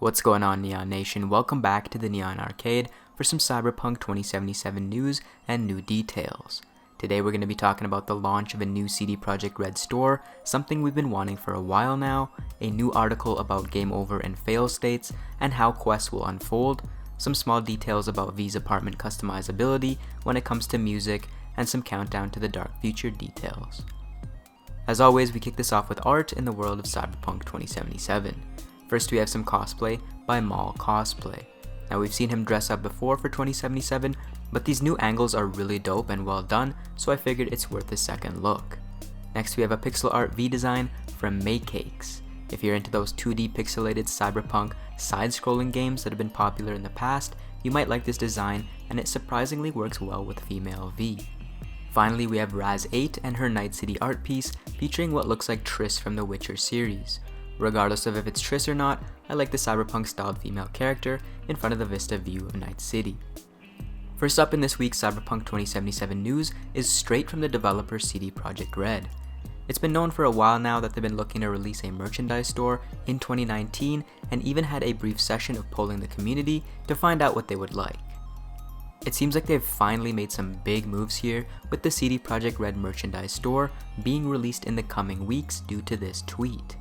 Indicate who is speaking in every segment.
Speaker 1: What's going on, Neon Nation? Welcome back to the Neon Arcade for some Cyberpunk 2077 news and new details. Today we're going to be talking about the launch of a new CD Projekt Red store, something we've been wanting for a while now, a new article about game over and fail states, and how quests will unfold, some small details about V's apartment customizability when it comes to music, and some countdown to the dark future details. As always, we kick this off with art in the world of Cyberpunk 2077. First, we have some cosplay by Mall Cosplay. Now, we've seen him dress up before for 2077, but these new angles are really dope and well done, so I figured it's worth a second look. Next, we have a pixel art V design from Maycakes. If you're into those 2D pixelated cyberpunk side-scrolling games that have been popular in the past, you might like this design, and it surprisingly works well with female V. Finally, we have Raz 8 and her Night City art piece featuring what looks like Triss from the Witcher series. Regardless of if it's Triss or not, I like the cyberpunk-styled female character in front of the vista view of Night City. First up in this week's Cyberpunk 2077 news is straight from the developer CD Projekt Red. It's been known for a while now that they've been looking to release a merchandise store in 2019 and even had a brief session of polling the community to find out what they would like. It seems like they've finally made some big moves here, with the CD Projekt Red merchandise store being released in the coming weeks due to this tweet.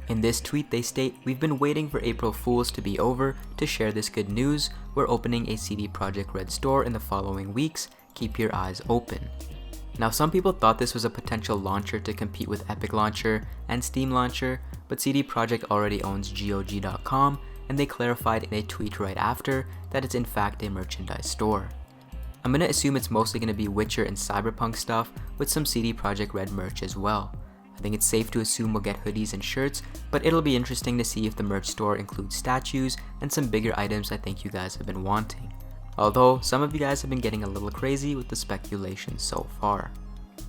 Speaker 1: In this tweet, they state, "We've been waiting for April Fools to be over to share this good news. We're opening a CD Projekt Red store in the following weeks. Keep your eyes open." Now, some people thought this was a potential launcher to compete with Epic Launcher and Steam Launcher, but CD Projekt already owns GOG.com, and they clarified in a tweet right after that it's in fact a merchandise store. I'm gonna assume it's mostly gonna be Witcher and Cyberpunk stuff with some CD Projekt Red merch as well. I think it's safe to assume we'll get hoodies and shirts, but it'll be interesting to see if the merch store includes statues and some bigger items I think you guys have been wanting. Although, some of you guys have been getting a little crazy with the speculation so far.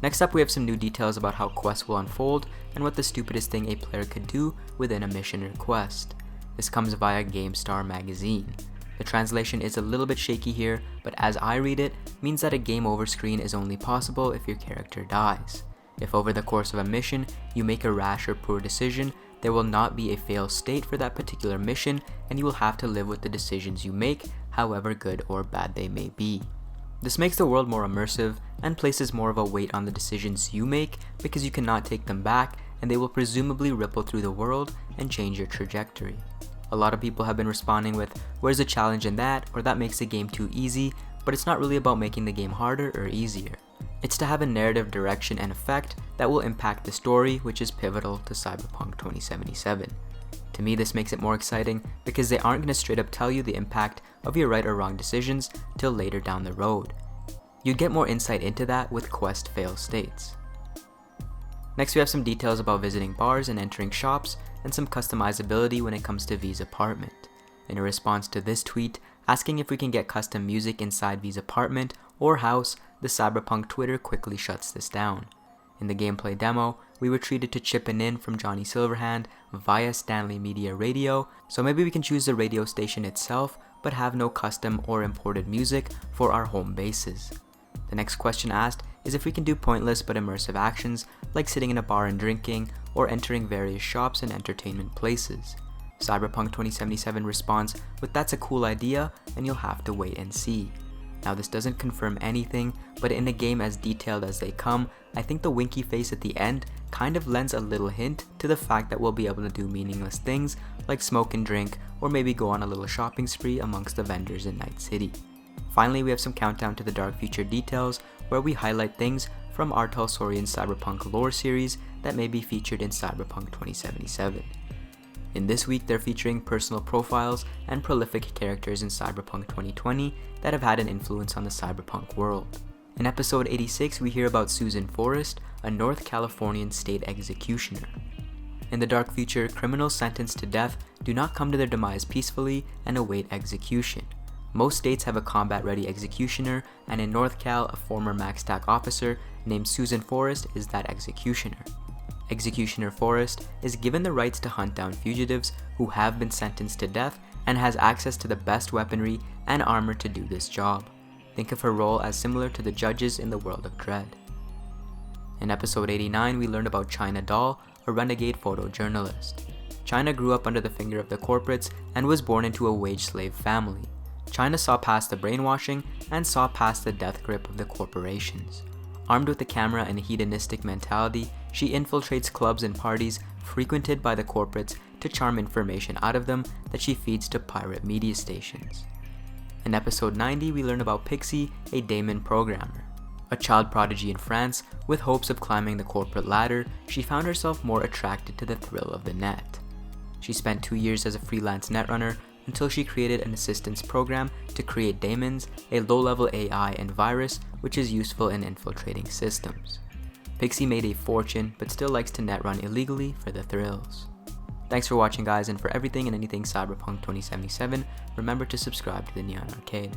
Speaker 1: Next up, we have some new details about how quests will unfold and what the stupidest thing a player could do within a mission or quest. This comes via GameStar magazine. The translation is a little bit shaky here, but as I read it, means that a game over screen is only possible if your character dies. If over the course of a mission, you make a rash or poor decision, there will not be a fail state for that particular mission, and you will have to live with the decisions you make, however good or bad they may be. This makes the world more immersive and places more of a weight on the decisions you make because you cannot take them back, and they will presumably ripple through the world and change your trajectory. A lot of people have been responding with, "Where's the challenge in that?" or "That makes the game too easy," but it's not really about making the game harder or easier. It's to have a narrative direction and effect that will impact the story, which is pivotal to Cyberpunk 2077. To me, this makes it more exciting because they aren't going to straight up tell you the impact of your right or wrong decisions till later down the road. You'd get more insight into that with quest fail states. Next, we have some details about visiting bars and entering shops, and some customizability when it comes to V's apartment. In a response to this tweet, asking if we can get custom music inside V's apartment or house, the Cyberpunk Twitter quickly shuts this down. In the gameplay demo, we were treated to chipping in from Johnny Silverhand via Stanley Media Radio, so maybe we can choose the radio station itself, but have no custom or imported music for our home bases. The next question asked is if we can do pointless but immersive actions like sitting in a bar and drinking, or entering various shops and entertainment places. Cyberpunk 2077 responds with, "That's a cool idea, and you'll have to wait and see." Now, this doesn't confirm anything, but in a game as detailed as they come, I think the winky face at the end kind of lends a little hint to the fact that we'll be able to do meaningless things like smoke and drink, or maybe go on a little shopping spree amongst the vendors in Night City. Finally, we have some countdown to the dark future details, where we highlight things from RTalsorians Cyberpunk lore series that may be featured in Cyberpunk 2077. In this week, they're featuring personal profiles and prolific characters in Cyberpunk 2020 that have had an influence on the cyberpunk world. In episode 86, we hear about Susan Forrest, a North Californian State Executioner. In the dark future, criminals sentenced to death do not come to their demise peacefully and await execution. Most states have a combat-ready executioner, and in NorthCal, a former Max Tac officer named Susan Forrest is that executioner. Executioner Forrest is given the rights to hunt down fugitives who have been sentenced to death and has access to the best weaponry and armor to do this job. Think of her role as similar to the judges in the world of Dread. In episode 89, we learned about China Doll, a renegade photojournalist. China grew up under the finger of the corporates and was born into a wage slave family. China saw past the brainwashing and saw past the death grip of the corporations. Armed with a camera and a hedonistic mentality, she infiltrates clubs and parties frequented by the corporates to charm information out of them that she feeds to pirate media stations. In episode 90, we learn about Pixie, a daemon programmer. A child prodigy in France, with hopes of climbing the corporate ladder, she found herself more attracted to the thrill of the net. She spent 2 years as a freelance netrunner until she created an assistance program to create daemons, a low-level AI and virus which is useful in infiltrating systems. Pixie made a fortune but still likes to netrun illegally for the thrills. Thanks for watching guys, and for everything and anything Cyberpunk 2077, remember to subscribe to the Neon Arcade.